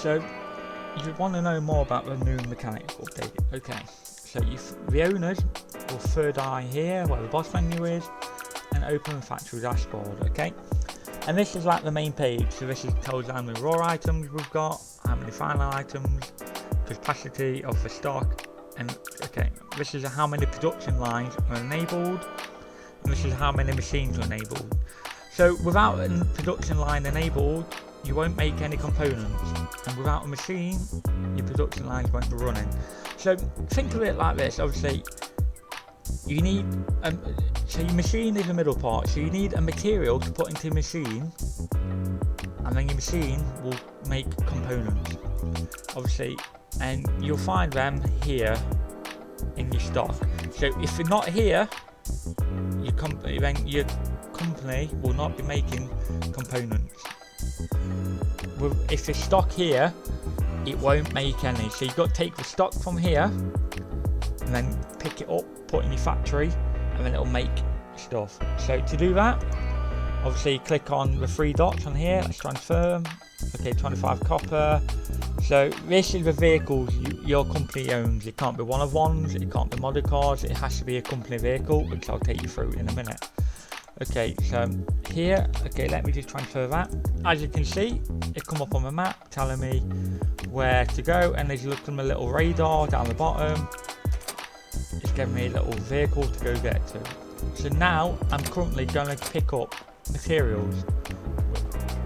So you want to know more about the new mechanics update. Okay, so the owners will third eye here where the boss menu is and open the factory dashboard. Okay, and this is like the main page, so this tells how many raw items we've got, how many final items, capacity of the stock, and okay, this is how many production lines are enabled, and this is how many machines are enabled. So without a production line enabled, you won't make any components, and without a machine, your production lines won't be running. So think of it like this. Obviously, you need so your machine is the middle part, so you need a material to put into your machine, and then your machine will make components, obviously, and you'll find them here in your stock. So if they're not here, then your company will not be making components. If it's stock here, it won't make any, so you've got to take the stock from here and then pick it up, put it in your factory, and then it'll make stuff. So to do that, obviously click on the 3 dots on here, let's transfer. Okay, 25 copper. So this is the vehicles your company owns. It can't be one of ones, it can't be modded cars, it has to be a company vehicle, which I'll take you through in a minute. Okay, so here, okay, let me just transfer that. As you can see, it come up on the map telling me where to go, and as you look on the little radar down the bottom, it's giving me a little vehicle to go get to. So now I'm currently going to pick up materials,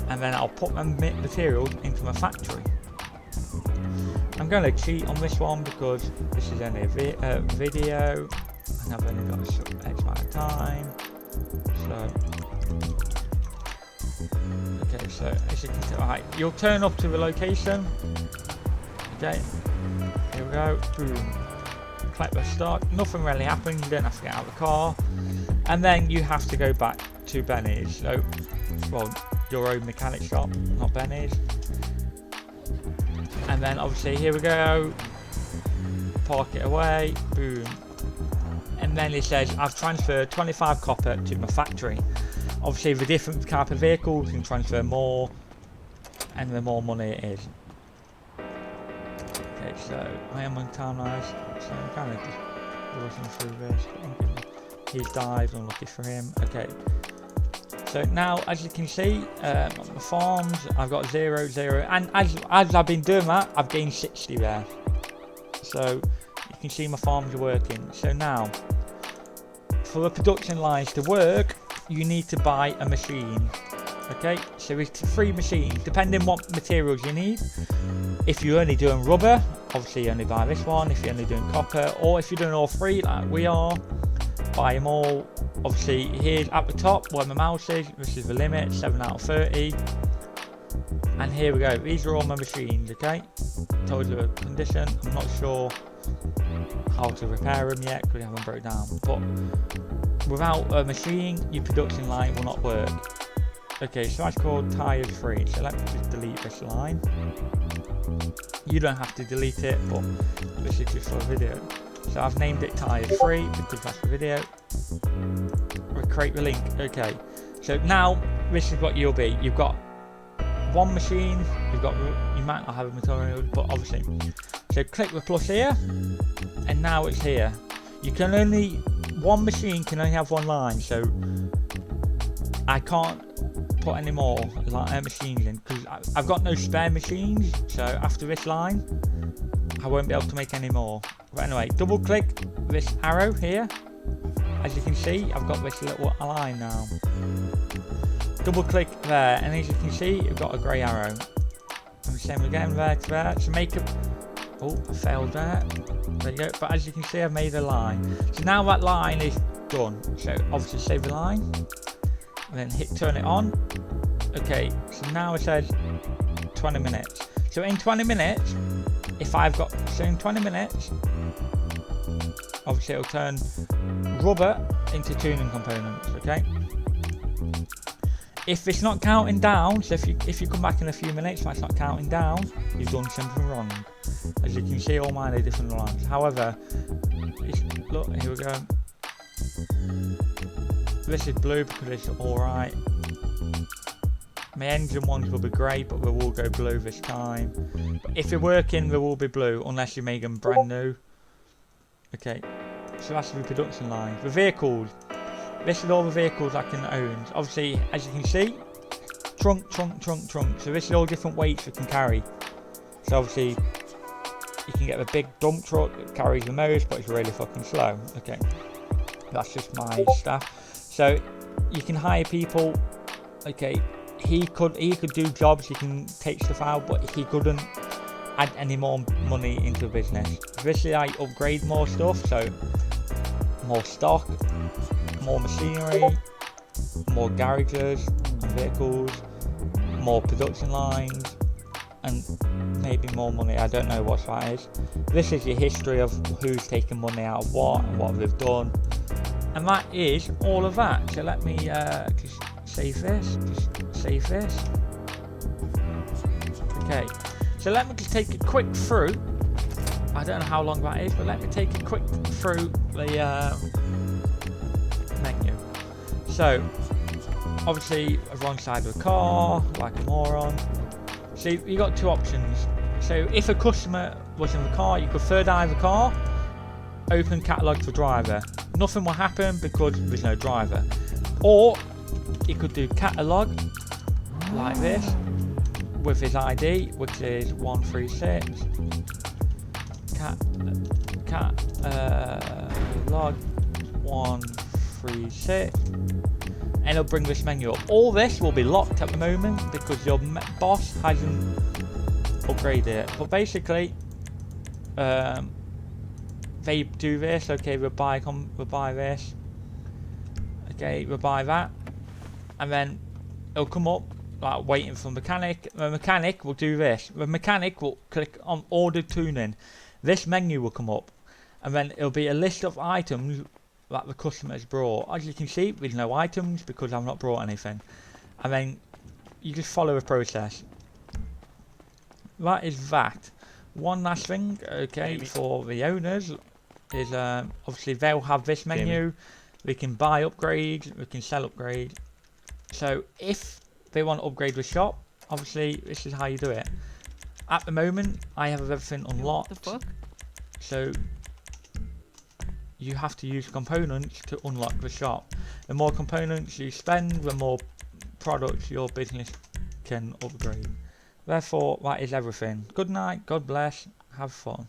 and then I'll put my materials into my factory. I'm going to cheat on this one because this is only a video and I've only got a short X amount of time. So, okay, so as you can see, right, you'll turn up to the location. Okay, here we go. Boom. Collect the stock. Nothing really happens. You don't have to get out of the car, and then you have to go back to Benny's. So, well, your own mechanic shop, not Benny's. And then obviously here we go. Park it away. Boom. And then it says I've transferred 25 copper to my factory. Obviously the different type of vehicles can transfer more, and the more money it is. Okay, so I am on town eyes, so I'm kind of just rushing through this. He's dived, unlucky for him. Okay, so now as you can see on the farms I've got 0, 0, and as I've been doing that I've gained 60 there. So you can see my farms are working. So now, for the production lines to work, you need to buy a machine. Okay, so it's 3 machines, depending what materials you need. If you're only doing rubber, obviously you only buy this one. If you're only doing copper, or if you're doing all 3 like we are, buy them all. Obviously here's at the top where my mouse is, this is the limit, 7 out of 30. And here we go, these are all my machines. Okay, told you the condition. I'm not sure how to repair them yet because they haven't broke down, but without a machine your production line will not work. Okay, so that's called tires free, so let's just delete this line. You don't have to delete it, but this is just for a video, so I've named it tires free because that's the video. Create the link. Okay, so now this is what you'll be. You've got one machine, you might not have a material, but obviously, so click the plus here, and now it's here. You can only, one machine can only have 1 line, so I can't put any more machines in because I've got no spare machines. So after this line I won't be able to make any more. But anyway, double click this arrow here. As you can see, I've got this little line now. Double click there, and as you can see, I've got a grey arrow. And the same again, there to there. To make it, oh, I failed there. There you go. But as you can see, I've made a line. So now that line is done. So obviously save the line, and then hit turn it on. Okay, so now it says 20 minutes. So in 20 minutes, if I've got, so in 20 minutes, obviously it'll turn rubber into tuning components. Okay. If it's not counting down, so if you come back in a few minutes and it's not counting down, you've done something wrong. As you can see, all mine are different lines. However, look, here we go. This is blue because it's alright. My engine ones will be grey, but they will go blue this time. But if they're working, they will be blue, unless you make them brand new. Okay, so that's the production line. The vehicles. This is all the vehicles I can own. Obviously, as you can see, trunk, trunk, trunk, trunk. So this is all different weights you can carry. So obviously, you can get the big dump truck that carries the most, but it's really fucking slow. Okay, that's just my stuff. So you can hire people. Okay, he could do jobs. He can take stuff out, but he couldn't add any more money into the business. This is like upgrade more stuff. So more stock, more machinery, more garages and vehicles, more production lines, and maybe more money. I don't know what that is. This is your history of who's taken money out of what and what they've done, and that is all of that. So let me just save this. Okay, so let me just take a quick through. I don't know how long that is, but let me take a quick through the menu. So obviously wrong side of the car, like a moron. So you got two options. So if a customer was in the car, you could third eye the car, open catalogue for driver. Nothing will happen because there's no driver. Or you could do catalogue like this with his ID, which is 136. Log 136, and it'll bring this menu up. All this will be locked at the moment because your boss hasn't upgraded it. But basically, they do this. Okay, we'll buy this. Okay, we'll buy that, and then it'll come up like waiting for the mechanic. The mechanic will do this. The mechanic will click on order tuning. This menu will come up, and then it'll be a list of items that the customer has brought. As you can see, there's no items because I've not brought anything. And then you just follow the process. That is that. One last thing, okay, for the owners is obviously they'll have this menu. We can buy upgrades, we can sell upgrades. So if they want to upgrade the shop, obviously this is how you do it. At the moment, I have everything unlocked. What the fuck? So you have to use components to unlock the shop. The more components you spend, the more products your business can upgrade. Therefore, that is everything. Good night, God bless, have fun.